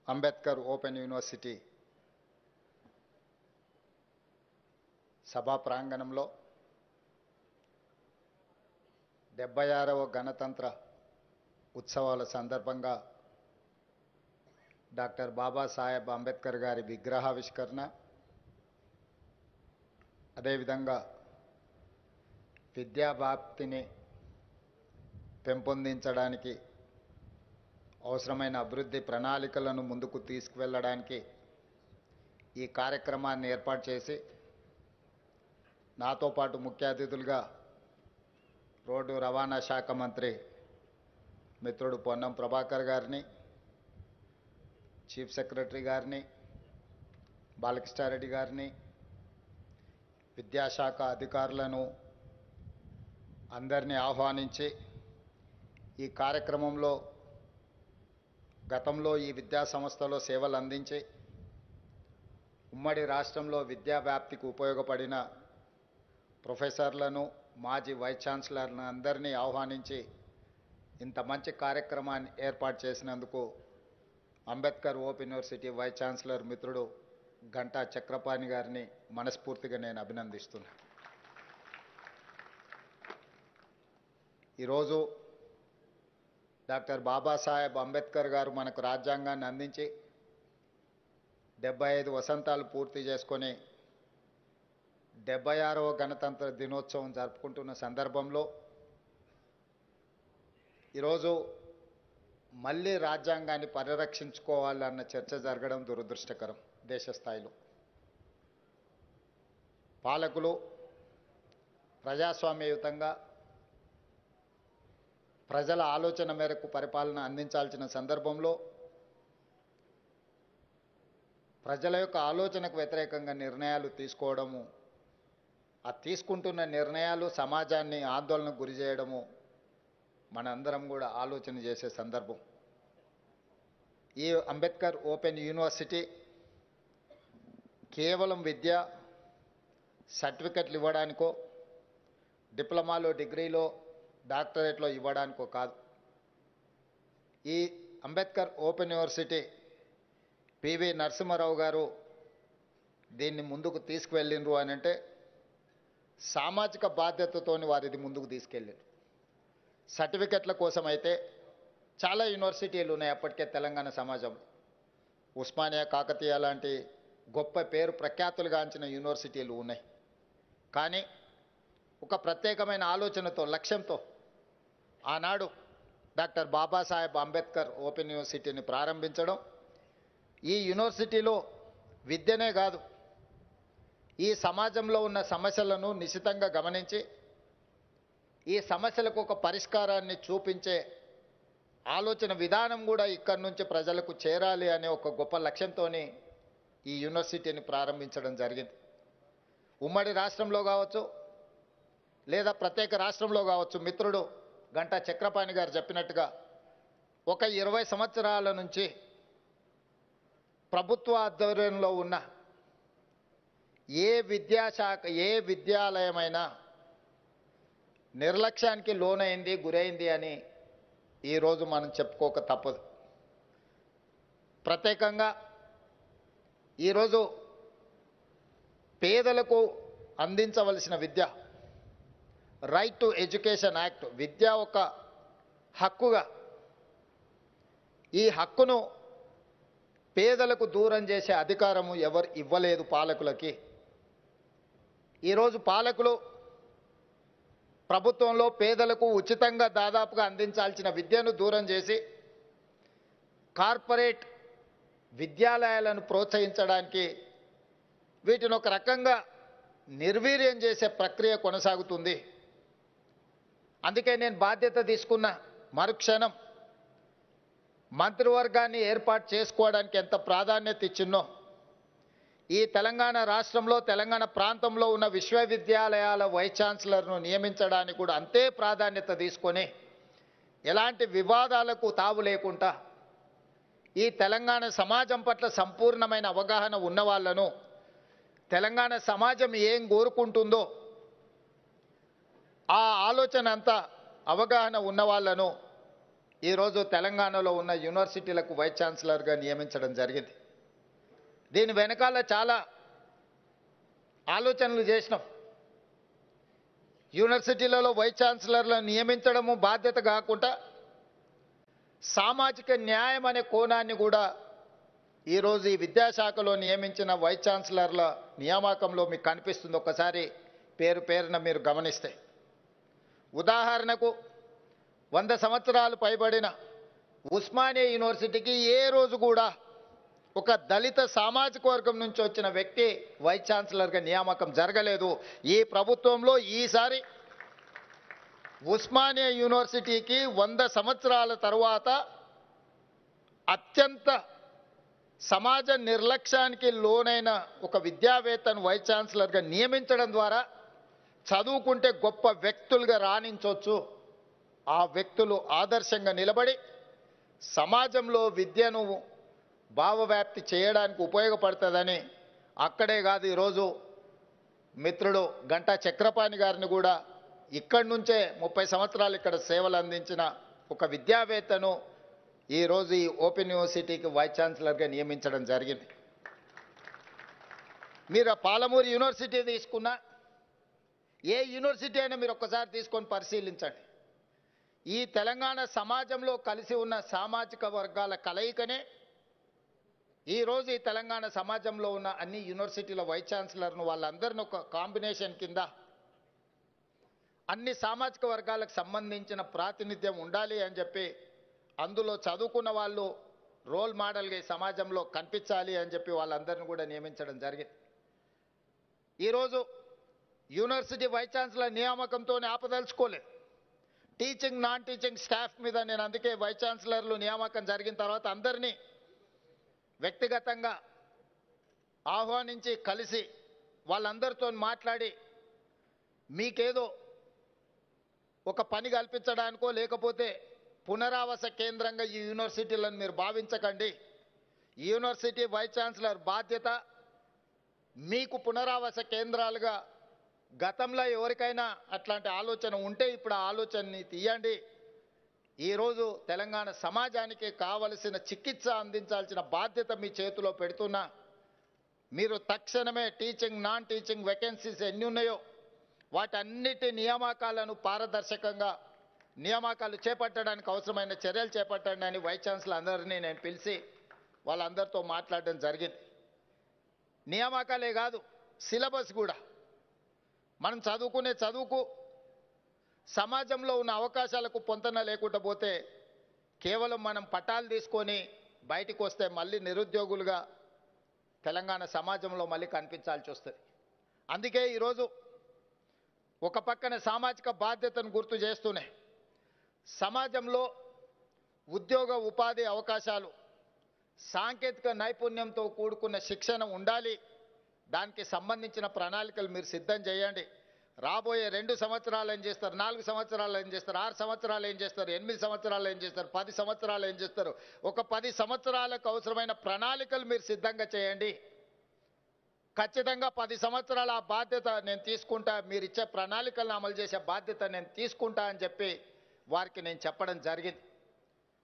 Ambedkar open university సభా ప్రాంగణంలో 76వ గణతంత్ర ఉత్సవాల సందర్భంగా డాక్టర్ బాబాసాహెబ్ అంబేద్కర్ గారి విగ్రహావిష్కరణ, అదేవిధంగా విద్యావ్యాప్తిని పెంపొందించడానికి అవసరమైన అభివృద్ధి ప్రణాళికలను ముందుకు తీసుకువెళ్ళడానికి ఈ కార్యక్రమాన్ని ఏర్పాటు చేసి నాతో పాటు ముఖ్య అతిథులుగా రోడ్డు రవాణా శాఖ మంత్రి మిత్రుడు పొన్నం ప్రభాకర్ గారిని, చీఫ్ సెక్రటరీ గారిని, బాలకృష్ణారెడ్డి గారిని, విద్యాశాఖ అధికారులను అందరినీ ఆహ్వానించి ఈ కార్యక్రమంలో గతంలో ఈ విద్యా సంస్థలో సేవలు అందించి ఉమ్మడి రాష్ట్రంలో విద్యా వ్యాప్తికి ఉపయోగపడిన ప్రొఫెసర్లను, మాజీ వైస్ ఛాన్సలర్లను అందరినీ ఆహ్వానించి ఇంత మంచి కార్యక్రమాన్ని ఏర్పాటు చేసినందుకు Ambedkar open university vice chancellor మిత్రుడు గంటా చక్రపాణి గారిని మనస్ఫూర్తిగా నేను అభినందిస్తున్నాను. ఈరోజు డాక్టర్ బాబాసాహెబ్ అంబేద్కర్ గారు మనకు రాజ్యాంగాన్ని అందించి 75 వసంతాలు పూర్తి చేసుకొని 76వ గణతంత్ర దినోత్సవం జరుపుకుంటున్న సందర్భంలో ఈరోజు మళ్ళీ రాజ్యాంగాన్ని పరిరక్షించుకోవాలన్న చర్చ జరగడం దురదృష్టకరం. దేశ స్థాయిలో పాలకులు ప్రజాస్వామ్యయుతంగా ప్రజల ఆలోచన మేరకు పరిపాలన అందించాల్సిన సందర్భంలో ప్రజల యొక్క ఆలోచనకు వ్యతిరేకంగా నిర్ణయాలు తీసుకోవడము, ఆ తీసుకుంటున్న నిర్ణయాలు సమాజాన్ని ఆందోళనకు గురి చేయడము మనందరం కూడా ఆలోచన చేసే సందర్భం. ఈ అంబేద్కర్ ఓపెన్ యూనివర్సిటీ కేవలం విద్య సర్టిఫికెట్లు ఇవ్వడానికో, డిప్లొమాలో, డిగ్రీలో, డాక్టరేట్లో ఇవ్వడానికో కాదు. ఈ Ambedkar open university PV Narasimha Rao గారు దీన్ని ముందుకు తీసుకువెళ్ళిండ్రు అని అంటే సామాజిక బాధ్యతతోని వారు ఇది ముందుకు తీసుకెళ్ళారు. సర్టిఫికెట్ల కోసం అయితే చాలా యూనివర్సిటీలు ఉన్నాయి అప్పటికే తెలంగాణ సమాజంలో. ఉస్మానియా, కాకతీయ లాంటి గొప్ప పేరు ప్రఖ్యాతులుగాంచిన యూనివర్సిటీలు ఉన్నాయి. కానీ ఒక ప్రత్యేకమైన ఆలోచనతో, లక్ష్యంతో ఆనాడు డాక్టర్ బాబాసాహెబ్ అంబేద్కర్ ఓపెన్ యూనివర్సిటీని ప్రారంభించడం, ఈ యూనివర్సిటీలో విద్యనే కాదు ఈ సమాజంలో ఉన్న సమస్యలను నిశితంగా గమనించి ఈ సమస్యలకు ఒక పరిష్కారాన్ని చూపించే ఆలోచన విధానం కూడా ఇక్కడి నుంచి ప్రజలకు చేరాలి అనే ఒక గొప్ప లక్ష్యంతో ఈ యూనివర్సిటీని ప్రారంభించడం జరిగింది. ఉమ్మడి రాష్ట్రంలో కావచ్చు లేదా ప్రత్యేక రాష్ట్రంలో కావచ్చు, మిత్రుడు గంటా చక్రపాణి గారు చెప్పినట్టుగా ఒక 20 సంవత్సరాల నుంచి ప్రభుత్వ ఆధ్వర్యంలో ఉన్న ఏ విద్యాశాఖ, ఏ విద్యాలయమైనా నిర్లక్ష్యానికి లోనైంది, గురైంది అని ఈరోజు మనం చెప్పుకోక తప్పదు. ప్రత్యేకంగా ఈరోజు పేదలకు అందించవలసిన విద్య, రైట్ టు ఎడ్యుకేషన్ యాక్ట్, విద్య ఒక హక్కుగా, ఈ హక్కును పేదలకు దూరం చేసే అధికారము ఎవరు ఇవ్వలేదు పాలకులకి. ఈరోజు పాలకులు ప్రభుత్వంలో పేదలకు ఉచితంగా దాదాపుగా అందించాల్సిన విద్యను దూరం చేసి కార్పొరేట్ విద్యాలయాలను ప్రోత్సహించడానికి వీటిని ఒక రకంగా నిర్వీర్యం చేసే ప్రక్రియ కొనసాగుతుంది. అందుకే నేను బాధ్యత తీసుకున్న మరుక్షణం మంత్రివర్గాన్ని ఏర్పాటు చేసుకోవడానికి ఎంత ప్రాధాన్యత ఇచ్చినో, ఈ తెలంగాణ రాష్ట్రంలో, తెలంగాణ ప్రాంతంలో ఉన్న విశ్వవిద్యాలయాల వైస్ ఛాన్సలర్ను నియమించడానికి కూడా అంతే ప్రాధాన్యత తీసుకొని ఎలాంటి వివాదాలకు తావు లేకుండా ఈ తెలంగాణ సమాజం పట్ల సంపూర్ణమైన అవగాహన ఉన్న వాళ్ళను, తెలంగాణ సమాజం ఏం కోరుకుంటుందో ఆ ఆలోచన అంతా అవగాహన ఉన్న వాళ్ళను ఈరోజు తెలంగాణలో ఉన్న యూనివర్సిటీలకు వైస్ ఛాన్సలర్గా నియమించడం జరిగింది. దీని వెనకాల చాలా ఆలోచనలు చేసినాం. యూనివర్సిటీలలో వైస్ ఛాన్సలర్లను నియమించడము బాధ్యత కాకుండా సామాజిక న్యాయం అనే కోణాన్ని కూడా ఈరోజు ఈ విద్యాశాఖలో నియమించిన వైస్ ఛాన్సలర్ల నియామకంలో మీకు కనిపిస్తుంది. ఒక్కసారి పేరు పేరున మీరు గమనిస్తే, ఉదాహరణకు 100 సంవత్సరాలు పైబడిన ఉస్మానియా యూనివర్సిటీకి ఏ రోజు కూడా ఒక దళిత సామాజిక వర్గం నుంచి వచ్చిన వ్యక్తి వైస్ ఛాన్సలర్గా నియామకం జరగలేదు. ఈ ప్రభుత్వంలో ఈసారి ఉస్మానియా యూనివర్సిటీకి 100 సంవత్సరాల తరువాత అత్యంత సమాజ నిర్లక్ష్యానికి లోనైన ఒక విద్యావేత్తను వైస్ ఛాన్సలర్గా నియమించడం ద్వారా చదువుకుంటే గొప్ప వ్యక్తులుగా రాణించవచ్చు. ఆ వ్యక్తులు ఆదర్శంగా నిలబడి సమాజంలో విద్యను భావవ్యాప్తి చేయడానికి ఉపయోగపడుతుందని, అక్కడే కాదు ఈరోజు మిత్రుడు గంటా చక్రపాణి గారిని కూడా ఇక్కడి నుంచే 30 సంవత్సరాలు ఇక్కడ సేవలు అందించిన ఒక విద్యావేత్తను ఈరోజు ఈ ఓపెన్ యూనివర్సిటీకి వైస్ ఛాన్సలర్గా నియమించడం జరిగింది. మీరు పాలమూరు యూనివర్సిటీ తీసుకున్నా, ఏ యూనివర్సిటీ అయినా మీరు ఒక్కసారి తీసుకొని పరిశీలించండి. ఈ తెలంగాణ సమాజంలో కలిసి ఉన్న సామాజిక వర్గాల కలయికనే ఈరోజు ఈ తెలంగాణ సమాజంలో ఉన్న అన్ని యూనివర్సిటీల వైస్ ఛాన్సలర్ను వాళ్ళందరిని ఒక కాంబినేషన్ కింద అన్ని సామాజిక వర్గాలకు సంబంధించిన ప్రాతినిధ్యం ఉండాలి అని చెప్పి, అందులో చదువుకున్న వాళ్ళు రోల్ మోడల్గా ఈ సమాజంలో కనిపించాలి అని చెప్పి వాళ్ళందరిని కూడా నియమించడం జరిగింది. ఈరోజు యూనివర్సిటీ వైస్ ఛాన్సలర్ నియామకంతో ఆపదలుచుకోలేదు. టీచింగ్ నాన్ టీచింగ్ స్టాఫ్ మీద నేను అందుకే వైస్ ఛాన్సలర్లు నియామకం జరిగిన తర్వాత అందరినీ వ్యక్తిగతంగా ఆహ్వానించి కలిసి వాళ్ళందరితో మాట్లాడి, మీకేదో ఒక పని కల్పించడానికో లేకపోతే పునరావాస కేంద్రంగా ఈ యూనివర్సిటీలను మీరు భావించకండి. ఈ యూనివర్సిటీ వైస్ ఛాన్సలర్ బాధ్యత మీకు పునరావాస కేంద్రాలుగా గతంలో ఎవరికైనా అట్లాంటి ఆలోచన ఉంటే ఇప్పుడు ఆ ఆలోచనని తీయండి. ఈరోజు తెలంగాణ సమాజానికి కావలసిన చికిత్స అందించాల్సిన బాధ్యత మీ చేతిలో పెడుతున్నా, మీరు తక్షణమే టీచింగ్ నాన్ టీచింగ్ వేకెన్సీస్ ఎన్ని ఉన్నాయో వాటన్నిటి నియామకాలను పారదర్శకంగా నియామకాలు చేపట్టడానికి అవసరమైన చర్యలు చేపట్టండి అని వైస్ ఛాన్సలర్ అందరినీ నేను పిలిచి వాళ్ళందరితో మాట్లాడడం జరిగింది. నియామకాలే కాదు, సిలబస్ కూడా మనం చదువుకునే చదువుకు సమాజంలో ఉన్న అవకాశాలకు పొంతన లేకుండా పోతే కేవలం మనం పట్టాలు తీసుకొని బయటికి వస్తే మళ్ళీ నిరుద్యోగులుగా తెలంగాణ సమాజంలో మళ్ళీ కనిపించాల్సి వస్తుంది. అందుకే ఈరోజు ఒక పక్కన సామాజిక బాధ్యతను గుర్తు చేస్తూనే సమాజంలో ఉద్యోగ ఉపాధి అవకాశాలు, సాంకేతిక నైపుణ్యంతో కూడుకున్న శిక్షణ ఉండాలి. దానికి సంబంధించిన ప్రణాళికలు మీరు సిద్ధం చేయండి. రాబోయే 2 సంవత్సరాలు ఏం చేస్తారు, 4 సంవత్సరాలు ఏం చేస్తారు, 6 సంవత్సరాలు ఏం చేస్తారు, 8 సంవత్సరాలు ఏం చేస్తారు, 10 సంవత్సరాలు ఏం చేస్తారు, ఒక 10 సంవత్సరాలకు అవసరమైన ప్రణాళికలు మీరు సిద్ధంగా చేయండి. ఖచ్చితంగా 10 సంవత్సరాల ఆ బాధ్యత నేను తీసుకుంటా, మీరు ఇచ్చే ప్రణాళికలను అమలు చేసే బాధ్యత నేను తీసుకుంటా అని చెప్పి వారికి నేను చెప్పడం జరిగింది.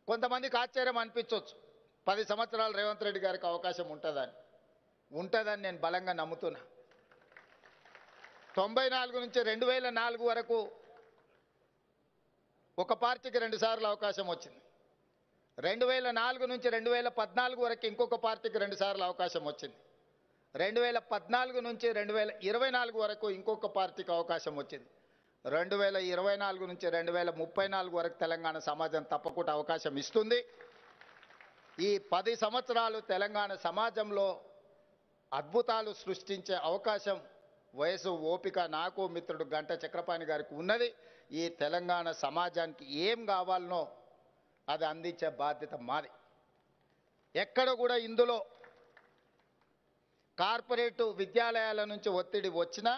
కొంతమందికి ఆశ్చర్యం అనిపించవచ్చు, 10 సంవత్సరాలు రేవంత్ రెడ్డి గారికి అవకాశం ఉంటుందని నేను బలంగా నమ్ముతున్నా. 94 నుంచి 2004 వరకు ఒక పార్టీకి 2 సార్లు అవకాశం వచ్చింది. 2004 నుంచి 2014 వరకు ఇంకొక పార్టీకి 2 సార్లు అవకాశం వచ్చింది. 2014 నుంచి 2024 వరకు ఇంకొక పార్టీకి అవకాశం వచ్చింది. 2024 నుంచి 2034 వరకు తెలంగాణ సమాజం తప్పకుండా అవకాశం ఇస్తుంది. ఈ 10 సంవత్సరాలు తెలంగాణ సమాజంలో అద్భుతాలు సృష్టించే అవకాశం, వయసు, ఓపిక నాకు మిత్రుడు గంటా చక్రపాణి గారికి ఉన్నది. ఈ తెలంగాణ సమాజానికి ఏం కావాలనో అది అందించే బాధ్యత మాది. ఎక్కడ కూడా ఇందులో కార్పొరేటు విద్యాలయాల నుంచి ఒత్తిడి వచ్చినా,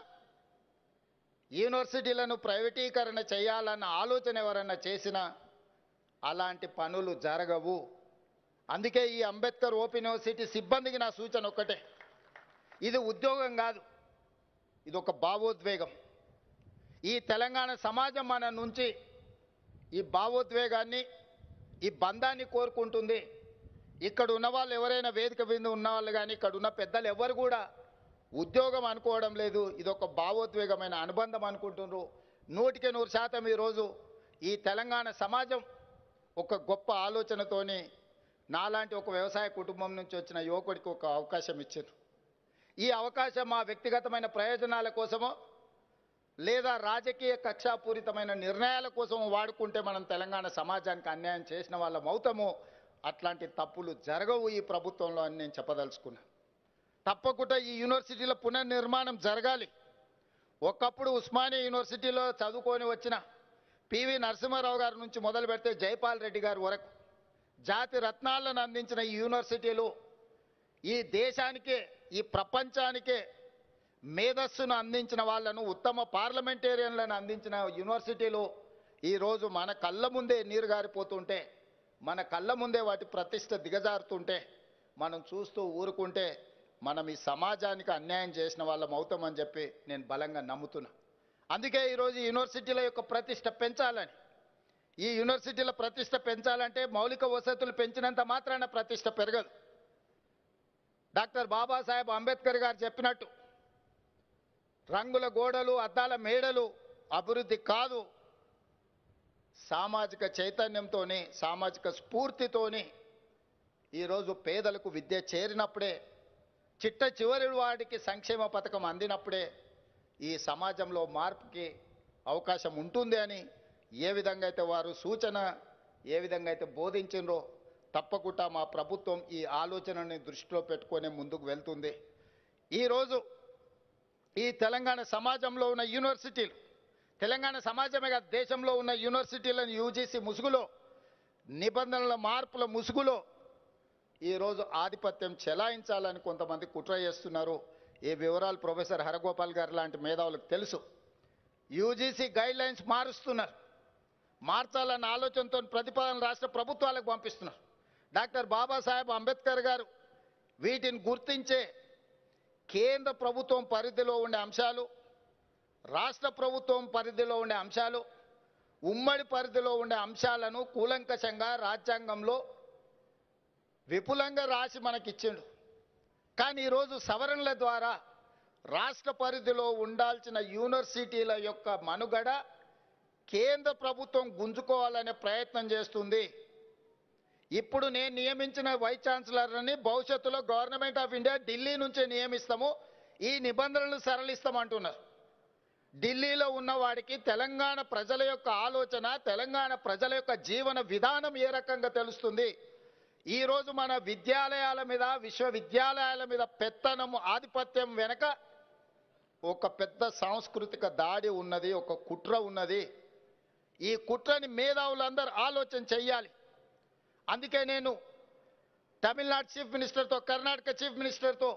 యూనివర్సిటీలను ప్రైవేటీకరణ చేయాలన్న ఆలోచన ఎవరన్నా చేసినా అలాంటి పనులు జరగవు. అందుకే ఈ అంబేద్కర్ ఓపెన్ యూనివర్సిటీ సిబ్బందికి నా సూచన ఒక్కటే, ఇది ఉద్యోగం కాదు, ఇది ఒక భావోద్వేగం. ఈ తెలంగాణ సమాజం మన నుంచి ఈ భావోద్వేగాన్ని, ఈ బంధాన్ని కోరుకుంటుంది. ఇక్కడ ఉన్న వాళ్ళు ఎవరైనా వేదిక మీద ఉన్న వాళ్ళు కానీ ఇక్కడ ఉన్న పెద్దలు ఎవరు కూడా ఉద్యోగం అనుకోవడం లేదు. ఇదొక భావోద్వేగమైన అనుబంధం అనుకుంటున్నారు. 100% ఈరోజు ఈ తెలంగాణ సమాజం ఒక గొప్ప ఆలోచనతోని నాలాంటి ఒక వ్యవసాయ కుటుంబం నుంచి వచ్చిన యువకుడికి ఒక అవకాశం ఇచ్చారు. ఈ అవకాశం మా వ్యక్తిగతమైన ప్రయోజనాల కోసమో లేదా రాజకీయ కక్షాపూరితమైన నిర్ణయాల కోసం వాడుకుంటే మనం తెలంగాణ సమాజానికి అన్యాయం చేసిన వాళ్ళం అవుతాము. అట్లాంటి తప్పులు జరగవు ఈ ప్రభుత్వంలో అని నేను చెప్పదలుచుకున్నా. తప్పకుండా ఈ యూనివర్సిటీల పునర్నిర్మాణం జరగాలి. ఒకప్పుడు ఉస్మానియా యూనివర్సిటీలో చదువుకొని వచ్చిన పివి నరసింహారావు గారి నుంచి మొదలు పెడితే జైపాల్ రెడ్డి గారి వరకు జాతి రత్నాలను అందించిన ఈ యూనివర్సిటీలు ఈ దేశానికే ఈ ప్రపంచానికే మేధస్సును అందించిన వాళ్ళను ఉత్తమ పార్లమెంటేరియన్లను అందించిన యూనివర్సిటీలు ఈరోజు మన కళ్ళ ముందే నీరు గారిపోతుంటే మన కళ్ళ ముందే వాటి ప్రతిష్ట దిగజారుతుంటే మనం చూస్తూ ఊరుకుంటే మనం ఈ సమాజానికి అన్యాయం చేసిన వాళ్ళం అవుతామని చెప్పి నేను బలంగా నమ్ముతున్నా. అందుకే ఈరోజు యూనివర్సిటీల యొక్క ప్రతిష్ట పెంచాలని, ఈ యూనివర్సిటీల ప్రతిష్ట పెంచాలంటే మౌలిక వసతులు పెంచినంత మాత్రాన ప్రతిష్ట పెరగదు. డాక్టర్ బాబాసాహెబ్ అంబేద్కర్ గారు చెప్పినట్టు రంగుల గోడలు అద్దాల మేడలు అభివృద్ధి కాదు, సామాజిక చైతన్యంతోనే సామాజిక స్ఫూర్తితోనే ఈరోజు పేదలకు విద్య చేరినప్పుడే చిట్ట చివరి వాడికి సంక్షేమ పథకం అందినప్పుడే ఈ సమాజంలో మార్పుకి అవకాశం ఉంటుంది అని ఏ విధంగా అయితే వారు సూచన ఏ విధంగా అయితే బోధించినరో తప్పకుండా మా ప్రభుత్వం ఈ ఆలోచనని దృష్టిలో పెట్టుకొని ముందుకు వెళ్తుంది. ఈరోజు ఈ తెలంగాణ సమాజంలో ఉన్న యూనివర్సిటీలు, తెలంగాణ సమాజమే కాదు దేశంలో ఉన్న యూనివర్సిటీలను యూజీసీ ముసుగులో నిబంధనల మార్పుల ముసుగులో ఈరోజు ఆధిపత్యం చెలాయించాలని కొంతమంది కుట్ర చేస్తున్నారు. ఈ వివరాలు ప్రొఫెసర్ హరగోపాల్ గారు లాంటి మేధావులకు తెలుసు. యూజీసీ గైడ్ లైన్స్ మారుస్తున్నారు, మార్చాలన్న ఆలోచనతో ప్రతిపాదన రాష్ట్ర ప్రభుత్వాలకు పంపిస్తున్నారు. డాక్టర్ బాబాసాహెబ్ అంబేద్కర్ గారు వీటిని గుర్తించే కేంద్ర ప్రభుత్వం పరిధిలో ఉండే అంశాలు, రాష్ట్ర ప్రభుత్వం పరిధిలో ఉండే అంశాలు, ఉమ్మడి పరిధిలో ఉండే అంశాలను కూలంకషంగా రాజ్యాంగంలో విపులంగా రాసి మనకిచ్చిండు. కానీ ఈరోజు సవరణల ద్వారా రాష్ట్ర పరిధిలో ఉండాల్సిన యూనివర్సిటీల యొక్క మనుగడ కేంద్ర ప్రభుత్వం గుంజుకోవాలనే ప్రయత్నం చేస్తుంది. ఇప్పుడు నేను నియమించిన వైస్ ఛాన్సలర్ని భవిష్యత్తులో గవర్నమెంట్ ఆఫ్ ఇండియా ఢిల్లీ నుంచే నియమిస్తాము, ఈ నిబంధనలు సరళిస్తామంటున్నారు. ఢిల్లీలో ఉన్నవాడికి తెలంగాణ ప్రజల యొక్క ఆలోచన, తెలంగాణ ప్రజల యొక్క జీవన విధానం ఏ రకంగా తెలుస్తుంది? ఈరోజు మన విద్యాలయాల మీద, విశ్వవిద్యాలయాల మీద పెత్తనము, ఆధిపత్యం వెనక ఒక పెద్ద సాంస్కృతిక దాడి ఉన్నది, ఒక కుట్ర ఉన్నది. ఈ కుట్రని మేధావులందరూ ఆలోచన చెయ్యాలి. అందుకే నేను తమిళనాడు చీఫ్ మినిస్టర్తో, కర్ణాటక చీఫ్ మినిస్టర్తో,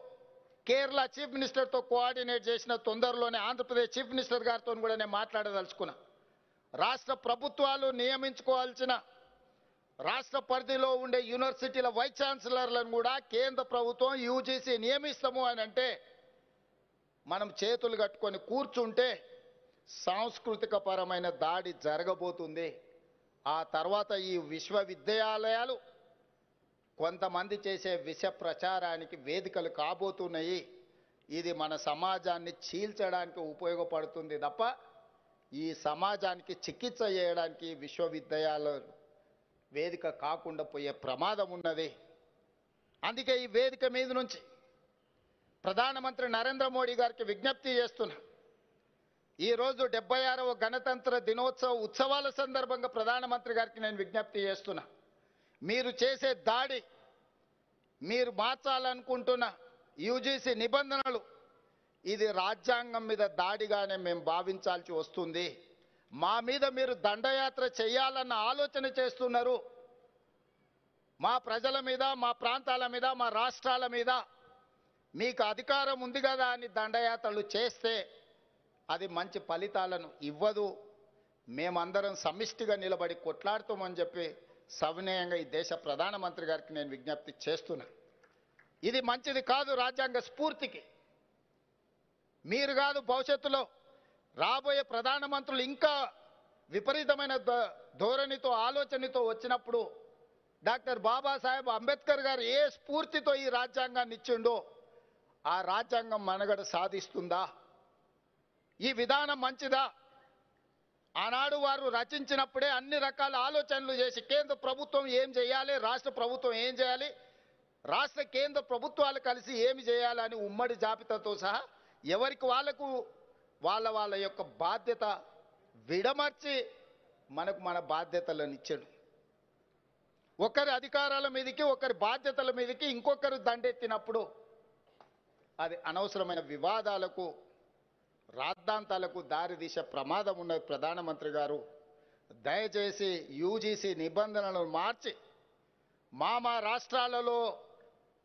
కేరళ చీఫ్ మినిస్టర్తో కోఆర్డినేట్ చేసిన తొందరలోనే ఆంధ్రప్రదేశ్ చీఫ్ మినిస్టర్ గారితో కూడా నేను మాట్లాడదలుచుకున్నా. రాష్ట్ర ప్రభుత్వాలు నియమించుకోవాల్సిన రాష్ట్ర పరిధిలో ఉండే యూనివర్సిటీల వైస్ ఛాన్సలర్లను కూడా కేంద్ర ప్రభుత్వం యూజీసీ నియమిస్తాము అని అంటే మనం చేతులు కట్టుకొని కూర్చుంటే సాంస్కృతిక పరమైన దాడి జరగబోతుంది. ఆ తర్వాత ఈ విశ్వవిద్యాలయాలు కొంతమంది చేసే విష ప్రచారానికి వేదికలు కాబోతున్నాయి. ఇది మన సమాజాన్ని చీల్చడానికి ఉపయోగపడుతుంది తప్ప ఈ సమాజానికి చికిత్స చేయడానికి విశ్వవిద్యాలయాలు వేదిక కాకుండా పోయే ప్రమాదం ఉన్నది. అందుకే ఈ వేదిక మీద నుంచి ప్రధానమంత్రి నరేంద్ర మోడీ గారికి విజ్ఞప్తి చేస్తున్నా. ఈరోజు 76వ గణతంత్ర దినోత్సవ ఉత్సవాల సందర్భంగా ప్రధానమంత్రి గారికి నేను విజ్ఞప్తి చేస్తున్నా. మీరు చేసే దాడి, మీరు మార్చాలనుకుంటున్న యూజీసీ నిబంధనలు, ఇది రాజ్యాంగం మీద దాడిగానే మేము భావించాల్సి వస్తుంది. మా మీద మీరు దండయాత్ర చేయాలన్న ఆలోచన చేస్తున్నారు. మా ప్రజల మీద, మా ప్రాంతాల మీద, మా రాష్ట్రాల మీద మీకు అధికారం ఉంది కదా అని దండయాత్రలు చేస్తే అది మంచి ఫలితాలను ఇవ్వదు. మేమందరం సమిష్టిగా నిలబడి కొట్లాడుతామని చెప్పి సవినయంగా ఈ దేశ ప్రధానమంత్రి గారికి నేను విజ్ఞప్తి చేస్తున్నా. ఇది మంచిది కాదు రాజ్యాంగ స్ఫూర్తికి. మీరు కాదు, భవిష్యత్తులో రాబోయే ప్రధానమంత్రులు ఇంకా విపరీతమైన ధోరణితో, ఆలోచనతో వచ్చినప్పుడు డాక్టర్ బాబాసాహెబ్ అంబేద్కర్ గారు ఏ స్ఫూర్తితో ఈ రాజ్యాంగాన్ని ఇచ్చిండో ఆ రాజ్యాంగం మనుగడ సాధిస్తుందా? ఈ విధానం మంచిదా? ఆనాడు వారు రచించినప్పుడే అన్ని రకాల ఆలోచనలు చేసి కేంద్ర ప్రభుత్వం ఏం చేయాలి, రాష్ట్ర ప్రభుత్వం ఏం చేయాలి, రాష్ట్ర కేంద్ర ప్రభుత్వాలు కలిసి ఏమి చేయాలని ఉమ్మడి జాబితాతో సహా ఎవరికి వాళ్ళకు వాళ్ళ యొక్క బాధ్యత విడమర్చి మనకు మన బాధ్యతలను ఇచ్చాడు. ఒకరి అధికారాల మీదకి ఒకరి బాధ్యతల మీదకి ఇంకొకరు దండెత్తినప్పుడు అది అనవసరమైన వివాదాలకు రాద్ధాంతాలకు దారితీసే ప్రమాదం ఉన్నది. ప్రధానమంత్రి గారు దయచేసి యూజీసీ నిబంధనలను మార్చి మా రాష్ట్రాలలో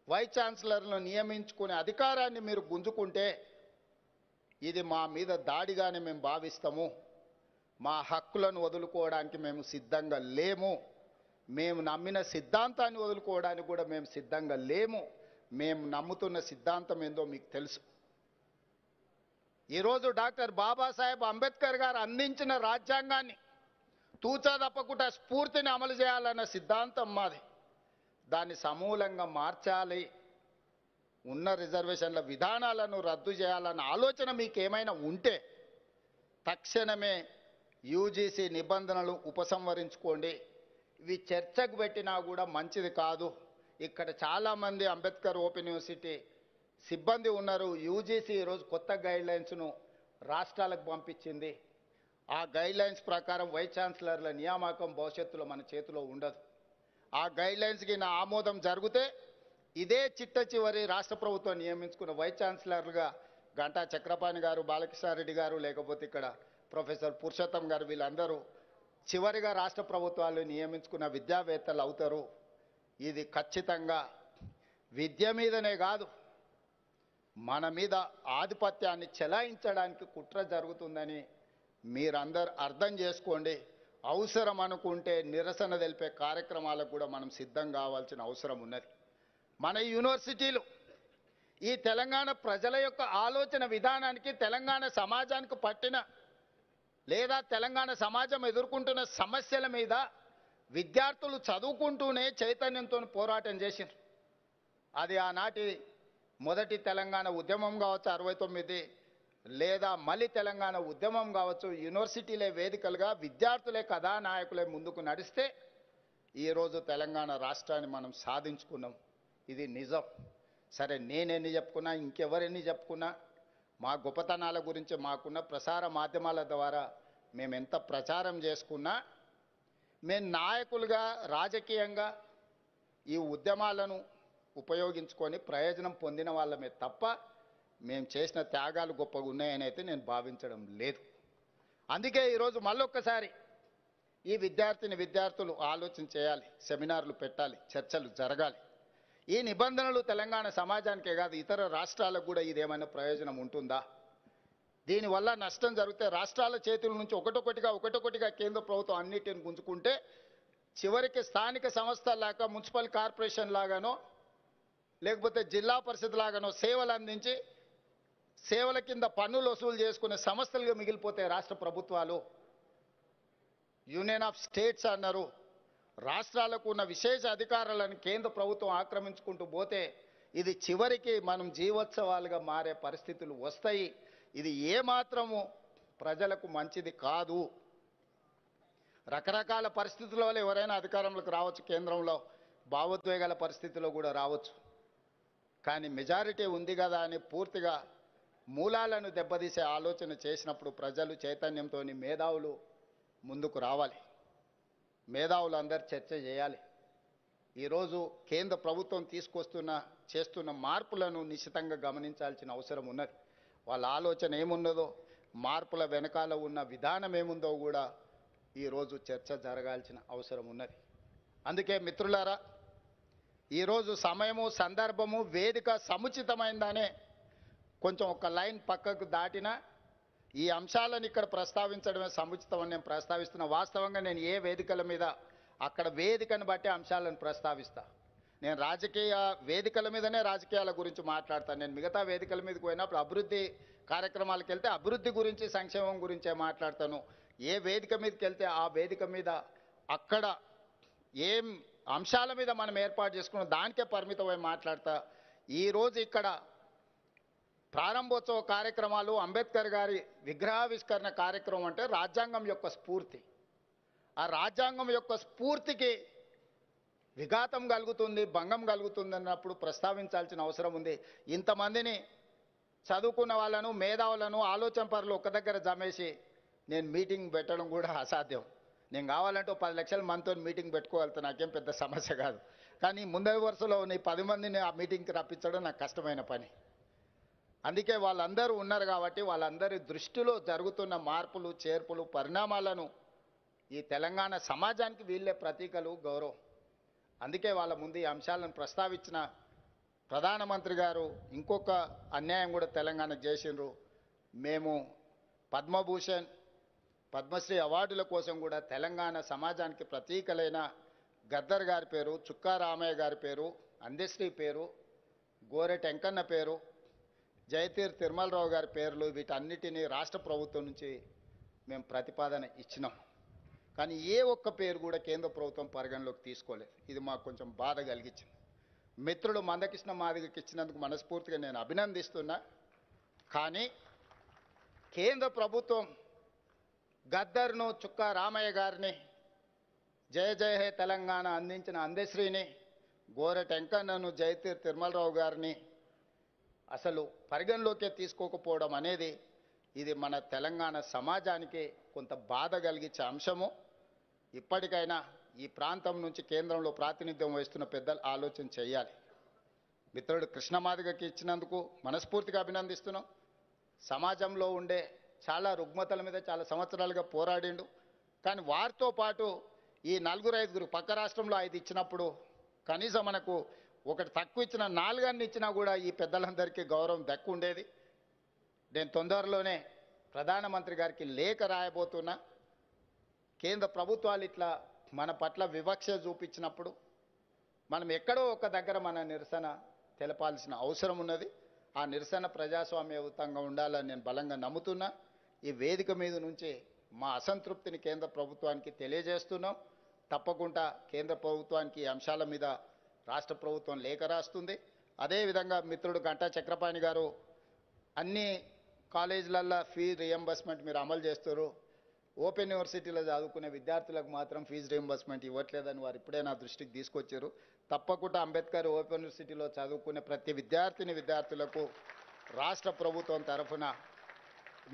వైస్ ఛాన్సలర్లను నియమించుకునే అధికారాన్ని మీరు గుంజుకుంటే ఇది మా మీద దాడిగానే మేము భావిస్తాము. మా హక్కులను వదులుకోవడానికి మేము సిద్ధంగా లేము. మేము నమ్మిన సిద్ధాంతాన్ని వదులుకోవడానికి కూడా మేము సిద్ధంగా లేము. మేము నమ్ముతున్న సిద్ధాంతం ఏందో మీకు తెలుసు. ఈరోజు డాక్టర్ బాబాసాహెబ్ అంబేద్కర్ గారు అందించిన రాజ్యాంగాన్ని తూచా తప్పకుండా స్ఫూర్తిని అమలు చేయాలన్న సిద్ధాంతం మాది. దాన్ని సమూలంగా మార్చాలి, ఉన్న రిజర్వేషన్ల విధానాలను రద్దు చేయాలన్న ఆలోచన మీకు ఏమైనా ఉంటే తక్షణమే యూజీసీ నిబంధనలు ఉపసంహరించుకోండి. ఇవి చర్చకు పెట్టినా కూడా మంచిది కాదు. ఇక్కడ చాలామంది అంబేద్కర్ ఓపెన్ యూనివర్సిటీ సిబ్బంది ఉన్నారు. యూజీసీ ఈరోజు కొత్త గైడ్లైన్స్ను రాష్ట్రాలకు పంపించింది. ఆ గైడ్లైన్స్ ప్రకారం వైస్ ఛాన్సలర్ల నియామకం భవిష్యత్తులో మన చేతిలో ఉండదు. ఆ గైడ్లైన్స్కి నా ఆమోదం జరిగితే ఇదే చిట్ట చివరి రాష్ట్ర ప్రభుత్వం నియమించుకున్న వైస్ ఛాన్సలర్లుగా గంటా చక్రపాణి గారు, బాలకృష్ణారెడ్డి గారు, లేకపోతే ఇక్కడ ప్రొఫెసర్ పురుషోత్తం గారు, వీళ్ళందరూ చివరిగా రాష్ట్ర ప్రభుత్వాలు నియమించుకున్న విద్యావేత్తలు అవుతారు. ఇది ఖచ్చితంగా విద్య మీదనే కాదు, మన మీద ఆధిపత్యాన్ని చెలాయించడానికి కుట్ర జరుగుతుందని మీరందరూ అర్థం చేసుకోండి. అవసరం అనుకుంటే నిరసన తెలిపే కార్యక్రమాలకు కూడా మనం సిద్ధం కావాల్సిన అవసరం ఉన్నది. మన యూనివర్సిటీలు ఈ తెలంగాణ ప్రజల యొక్క ఆలోచన విధానానికి, తెలంగాణ సమాజానికి పట్టిన లేదా తెలంగాణ సమాజం ఎదుర్కొంటున్న సమస్యల మీద విద్యార్థులు చదువుకుంటూనే చైతన్యంతో పోరాటం చేసిండ్రు. అది ఆనాటి మొదటి తెలంగాణ ఉద్యమం కావచ్చు 69, లేదా మళ్ళీ తెలంగాణ ఉద్యమం కావచ్చు. యూనివర్సిటీలే వేదికలుగా విద్యార్థులే కథానాయకులే ముందుకు నడిస్తే ఈరోజు తెలంగాణ రాష్ట్రాన్ని మనం సాధించుకున్నాం. ఇది నిజం. సరే, నేనెన్ని చెప్పుకున్నా, ఇంకెవరెన్ని చెప్పుకున్నా, మా గొప్పతనాల గురించి మాకున్న ప్రసార మాధ్యమాల ద్వారా మేము ఎంత ప్రచారం చేసుకున్నా, మేము నాయకులుగా రాజకీయంగా ఈ ఉద్యమాలను ఉపయోగించుకొని ప్రయోజనం పొందిన వాళ్ళమే తప్ప మేము చేసిన త్యాగాలు గొప్పగా ఉన్నాయని అయితే నేను భావించడం లేదు. అందుకే ఈరోజు మళ్ళొక్కసారి ఈ విద్యార్థులు ఆలోచన చేయాలి, సెమినార్లు పెట్టాలి, చర్చలు జరగాలి. ఈ నిబంధనలు తెలంగాణ సమాజానికే కాదు ఇతర రాష్ట్రాలకు కూడా ఇదేమైనా ప్రయోజనం ఉంటుందా? దీనివల్ల నష్టం జరిగితే రాష్ట్రాల చేతుల నుంచి ఒకటొకటిగా కేంద్ర ప్రభుత్వం అన్నిటిని గుంజుకుంటే చివరికి స్థానిక సంస్థల్లాగా, మున్సిపల్ కార్పొరేషన్ లాగానో లేకపోతే జిల్లా పరిషత్ లాగానో సేవలు అందించి సేవల కింద పన్నులు వసూలు చేసుకునే సంస్థలుగా మిగిలిపోతే రాష్ట్ర ప్రభుత్వాలు. యూనియన్ ఆఫ్ స్టేట్స్ అన్నారు. రాష్ట్రాలకు ఉన్న విశేష అధికారాలను కేంద్ర ప్రభుత్వం ఆక్రమించుకుంటూ పోతే ఇది చివరికి మనం జీవోత్సవాలుగా మారే పరిస్థితులు వస్తాయి. ఇది ఏమాత్రము ప్రజలకు మంచిది కాదు. రకరకాల పరిస్థితుల వల్ల ఎవరైనా అధికారంలోకి రావచ్చు, కేంద్రంలో భావోద్వేగాల పరిస్థితిలో కూడా రావచ్చు. కానీ మెజారిటీ ఉంది కదా అని పూర్తిగా మూలాలను దెబ్బతీసే ఆలోచన చేసినప్పుడు ప్రజలు చైతన్యంతో మేధావులు ముందుకు రావాలి. మేధావులు అందరు చర్చ చేయాలి. ఈరోజు కేంద్ర ప్రభుత్వం చేస్తున్న మార్పులను నిశ్చితంగా గమనించాల్సిన అవసరం ఉన్నది. వాళ్ళ ఆలోచన ఏమున్నదో, మార్పుల వెనకాల ఉన్న విధానం ఏముందో కూడా ఈరోజు చర్చ జరగాల్సిన అవసరం ఉన్నది. అందుకే మిత్రులారా, ఈరోజు సమయము, సందర్భము, వేదిక సముచితమైందనే కొంచెం ఒక లైన్ పక్కకు దాటినా ఈ అంశాలను ఇక్కడ ప్రస్తావించడమే సముచితమని నేను ప్రస్తావిస్తున్నా. వాస్తవంగా నేను ఏ వేదికల మీద అక్కడ వేదికను బట్టి అంశాలను ప్రస్తావిస్తా. నేను రాజకీయ వేదికల మీదనే రాజకీయాల గురించి మాట్లాడతాను. నేను మిగతా వేదికల మీదకి పోయినప్పుడు అభివృద్ధి కార్యక్రమాలకు వెళ్తే అభివృద్ధి గురించి, సంక్షేమం గురించే మాట్లాడతాను. ఏ వేదిక మీదకి వెళ్తే ఆ వేదిక మీద అక్కడ ఏం అంశాల మీద మనం ఏర్పాటు చేసుకున్న దానికే పరిమితమై మాట్లాడతా ఈరోజు ఇక్కడ ప్రారంభోత్సవ కార్యక్రమాలు అంబేద్కర్ గారి విగ్రహావిష్కరణ కార్యక్రమం అంటే రాజ్యాంగం యొక్క స్ఫూర్తి. ఆ రాజ్యాంగం యొక్క స్ఫూర్తికి విఘాతం కలుగుతుంది, భంగం కలుగుతుంది అన్నప్పుడు ప్రస్తావించాల్సిన అవసరం ఉంది. ఇంతమందిని చదువుకున్న వాళ్ళను, మేధావులను, ఆలోచన పరులు ఒక దగ్గర జమేసి నేను మీటింగ్ పెట్టడం కూడా అసాధ్యం. నేను కావాలంటే 10 లక్షల మందితో మీటింగ్ పెట్టుకోగలుగుతా, నాకేం పెద్ద సమస్య కాదు. కానీ ముందరి వరుసలో ఉన్న 10 మందిని ఆ మీటింగ్కి రప్పించడం నాకు కష్టమైన పని. అందుకే వాళ్ళందరూ ఉన్నారు కాబట్టి వాళ్ళందరి దృష్టిలో జరుగుతున్న మార్పులు, చేర్పులు, పరిణామాలను ఈ తెలంగాణ సమాజానికి వీళ్ళే ప్రతీకలు, గౌరవం. అందుకే వాళ్ళ ముందు ఈ అంశాలను ప్రస్తావించిన ప్రధానమంత్రి గారు ఇంకొక అన్యాయం కూడా తెలంగాణకు చేసిండ్రు. మేము పద్మభూషణ్, పద్మశ్రీ అవార్డుల కోసం కూడా తెలంగాణ సమాజానికి ప్రతీకలైన గద్దర్ గారి పేరు, చుక్కా రామయ్య గారి పేరు, అందశ్రీ పేరు, గోరెట వెంకన్న పేరు, జయతీర్ తిరుమలరావు గారి పేర్లు, వీటన్నిటినీ రాష్ట్ర ప్రభుత్వం నుంచి మేము ప్రతిపాదన ఇచ్చినాం. కానీ ఏ ఒక్క పేరు కూడా కేంద్ర ప్రభుత్వం పరిగణలోకి తీసుకోలేదు. ఇది మాకు కొంచెం బాధ కలిగించింది. మిత్రుడు మందకృష్ణ మాదిగకి ఇచ్చినందుకు మనస్ఫూర్తిగా నేను అభినందిస్తున్నా. కానీ కేంద్ర ప్రభుత్వం గద్దర్ను, చుక్కా రామయ్య గారిని, జయ జయ హే తెలంగాణ అందించిన అందశ్రీని, గోరెట వెంకన్నను, జయతీర్ తిరుమలరావు గారిని అసలు పరిగణలోకే తీసుకోకపోవడం అనేది ఇది మన తెలంగాణ సమాజానికి కొంత బాధ కలిగించే అంశము. ఇప్పటికైనా ఈ ప్రాంతం నుంచి కేంద్రంలో ప్రాతినిధ్యం వహిస్తున్న పెద్దలు ఆలోచన చేయాలి. మిత్రుడు కృష్ణమాదిగకి ఇచ్చినందుకు మనస్ఫూర్తిగా అభినందిస్తున్నాం. సమాజంలో ఉండే చాలా రుగ్మతల మీద చాలా సంవత్సరాలుగా పోరాడిండు. కానీ వారితో పాటు ఈ 4-5 పక్క రాష్ట్రంలో 5 ఇచ్చినప్పుడు కనీసం మనకు ఒకటి తక్కువ ఇచ్చిన 4 ఇచ్చినా కూడా ఈ పెద్దలందరికీ గౌరవం దక్కుండేది. నేను తొందరలోనే ప్రధానమంత్రి గారికి లేఖ రాయబోతున్నా. కేంద్ర ప్రభుత్వాలు ఇట్లా మన పట్ల వివక్ష చూపించినప్పుడు మనం ఎక్కడో ఒక దగ్గర మన నిరసన తెలపాల్సిన అవసరం ఉన్నది. ఆ నిరసన ప్రజాస్వామ్యయుతంగా ఉండాలని నేను బలంగా నమ్ముతున్నా. ఈ వేదిక మీద నుంచి మా అసంతృప్తిని కేంద్ర ప్రభుత్వానికి తెలియజేస్తున్నాం. తప్పకుండా కేంద్ర ప్రభుత్వానికి ఈ అంశాల మీద రాష్ట్ర ప్రభుత్వం లేఖ రాస్తుంది. అదేవిధంగా మిత్రుడు గంటా చక్రపాణి గారు అన్ని కాలేజీలల్లో ఫీజు రియంబర్స్మెంట్ మీరు అమలు చేస్తారు, ఓపెన్ యూనివర్సిటీలో చదువుకునే విద్యార్థులకు మాత్రం ఫీజు రియంబర్స్మెంట్ ఇవ్వట్లేదని వారు ఇప్పుడే నా దృష్టికి తీసుకొచ్చారు. తప్పకుండా అంబేద్కర్ ఓపెన్ యూనివర్సిటీలో చదువుకునే ప్రతి విద్యార్థులకు రాష్ట్ర ప్రభుత్వం తరఫున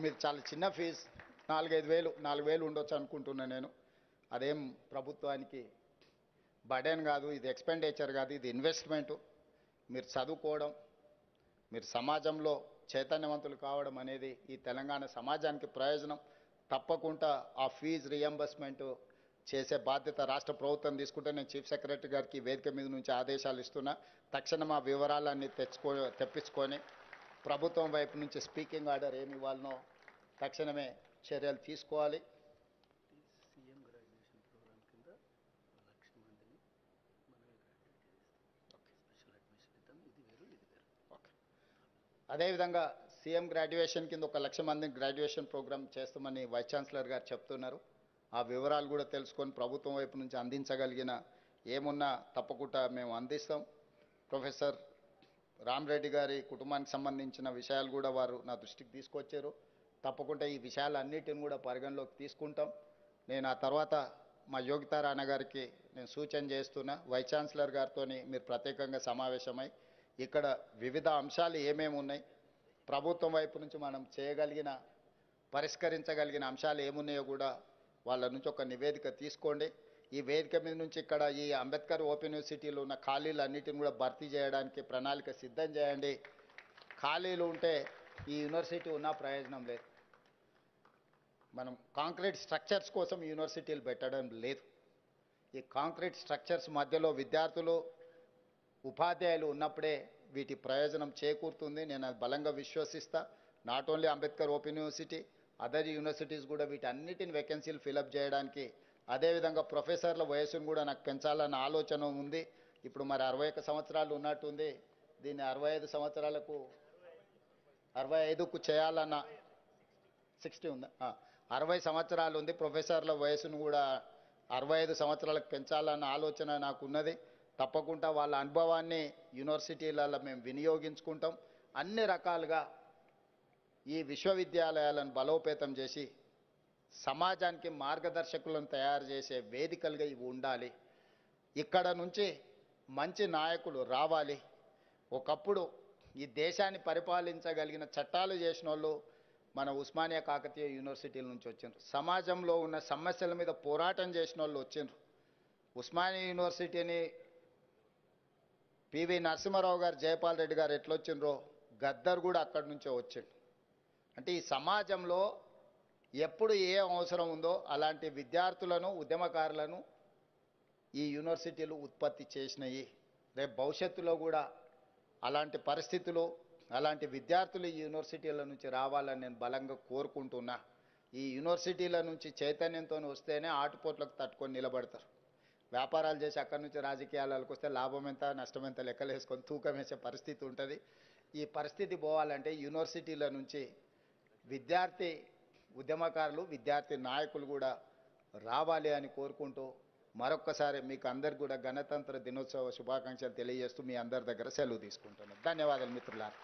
మీరు చాలా చిన్న ఫీజు 4,000 ఉండొచ్చు అనుకుంటున్నా నేను. అదేం ప్రభుత్వానికి బర్డెన్ కాదు, ఇది ఎక్స్పెండిచర్ కాదు, ఇది ఇన్వెస్ట్మెంటు. మీరు చదువుకోవడం, మీరు సమాజంలో చైతన్యవంతులు కావడం అనేది ఈ తెలంగాణ సమాజానికి ప్రయోజనం. తప్పకుండా ఆ ఫీజు రియంబర్స్మెంట్ చేసే బాధ్యత రాష్ట్ర ప్రభుత్వం తీసుకుంటే నేను చీఫ్ సెక్రటరీ గారికి వేదిక మీద నుంచి ఆదేశాలు ఇస్తున్నా. తక్షణం ఆ వివరాలన్నీ తెప్పించుకొని ప్రభుత్వం వైపు నుంచి స్పీకింగ్ ఆర్డర్ ఏమి ఇవ్వాలనో తక్షణమే చర్యలు తీసుకోవాలి. అదేవిధంగా సీఎం గ్రాడ్యుయేషన్ కింద 1,00,000 మందిని గ్రాడ్యుయేషన్ ప్రోగ్రామ్ చేస్తామని వైస్ ఛాన్సలర్ గారు చెప్తున్నారు. ఆ వివరాలు కూడా తెలుసుకొని ప్రభుత్వం వైపు నుంచి అందించగలిగిన ఏమున్నా తప్పకుండా మేము అందిస్తాం. ప్రొఫెసర్ రామరెడ్డి గారి కుటుంబానికి సంబంధించిన విషయాలు కూడా వారు నా దృష్టికి తీసుకొచ్చారు. తప్పకుండా ఈ విషయాలన్నిటిని కూడా పరిగణలోకి తీసుకుంటాం. నేను ఆ తర్వాత మా యోగితా రాణా గారికి నేను సూచన చేస్తున్నా, వైస్ ఛాన్సలర్ గారితో మీరు ప్రత్యేకంగా సమావేశమై ఇక్కడ వివిధ అంశాలు ఏమేమి ఉన్నాయి, ప్రభుత్వం వైపు నుంచి మనం చేయగలిగిన పరిష్కరించగలిగిన అంశాలు ఏమున్నాయో కూడా వాళ్ళ నుంచి ఒక నివేదిక తీసుకోండి. ఈ వేదిక మీద నుంచి ఇక్కడ ఈ అంబేద్కర్ ఓపెన్ యూనివర్సిటీలో ఉన్న ఖాళీలు అన్నిటిని కూడా భర్తీ చేయడానికి ప్రణాళిక సిద్ధం చేయండి. ఖాళీలు ఉంటే ఈ యూనివర్సిటీ ఉన్న ప్రయోజనం లేదు. మనం కాంక్రీట్ స్ట్రక్చర్స్ కోసం యూనివర్సిటీలు పెట్టడం లేదు. ఈ కాంక్రీట్ స్ట్రక్చర్స్ మధ్యలో విద్యార్థులు, ఉపాధ్యాయులు ఉన్నప్పుడే వీటి ప్రయోజనం చేకూరుతుంది. నేను అది బలంగా విశ్వసిస్తా. Not only Ambedkar open university, other universities కూడా వీటన్నిటిని వేకెన్సీలు ఫిలప్ చేయడానికి, అదేవిధంగా ప్రొఫెసర్ల వయసును కూడా నాకు పెంచాలన్న ఆలోచన ఉంది. ఇప్పుడు మరి 61 సంవత్సరాలు ఉన్నట్టుంది, దీన్ని 65 సంవత్సరాలకు 65కు చేయాలన్న 60 ఉందా, 60 సంవత్సరాలు ఉంది. ప్రొఫెసర్ల వయసును కూడా 65 సంవత్సరాలకు పెంచాలన్న ఆలోచన నాకు ఉన్నది. తప్పకుండా వాళ్ళ అనుభవాన్ని యూనివర్సిటీలలో మేము వినియోగించుకుంటాం. అన్ని రకాలుగా ఈ విశ్వవిద్యాలయాలను బలోపేతం చేసి సమాజానికి మార్గదర్శకులను తయారు చేసే వేదికలుగా ఇవి ఉండాలి. ఇక్కడ నుంచి మంచి నాయకులు రావాలి. ఒకప్పుడు ఈ దేశాన్ని పరిపాలించగలిగిన చట్టాలు చేసిన వాళ్ళు మన ఉస్మానియా కాకతీయ యూనివర్సిటీల నుంచి వచ్చిండ్రు. సమాజంలో ఉన్న సమస్యల మీద పోరాటం చేసిన వాళ్ళు వచ్చిండ్రు. ఉస్మానియా యూనివర్సిటీని పివి నరసింహారావు గారు, జయపాల్ రెడ్డి గారు ఎట్లొచ్చిండ్రో గద్దర్ కూడా అక్కడి నుంచే వచ్చిండు. అంటే ఈ సమాజంలో ఎప్పుడు ఏ అవసరం ఉందో అలాంటి విద్యార్థులను, ఉద్యమకారులను ఈ యూనివర్సిటీలు ఉత్పత్తి చేసినాయి. రేపు భవిష్యత్తులో కూడా అలాంటి పరిస్థితులు, అలాంటి విద్యార్థులు ఈ యూనివర్సిటీల నుంచి రావాలని నేను బలంగా కోరుకుంటున్నా. ఈ యూనివర్సిటీల నుంచి చైతన్యంతో వస్తేనే ఆటుపోట్లకు తట్టుకొని నిలబడతారు. వ్యాపారాలు చేసి అక్కడి నుంచి రాజకీయాలకు వస్తే లాభం ఎంత నష్టం ఎంత లెక్కలు వేసుకొని తూకం వేసే పరిస్థితి ఉంటుంది. ఈ పరిస్థితి పోవాలంటే యూనివర్సిటీల నుంచి విద్యార్థి ఉద్యమకారులు, విద్యార్థి నాయకులు కూడా రావాలి అని కోరుకుంటూ మరొక్కసారి మీకు అందరికి కూడా గణతంత్ర దినోత్సవ శుభాకాంక్షలు తెలియజేస్తూ మీ అందరి దగ్గర సెలవు తీసుకుంటున్నాను. ధన్యవాదాలు మిత్రులారా.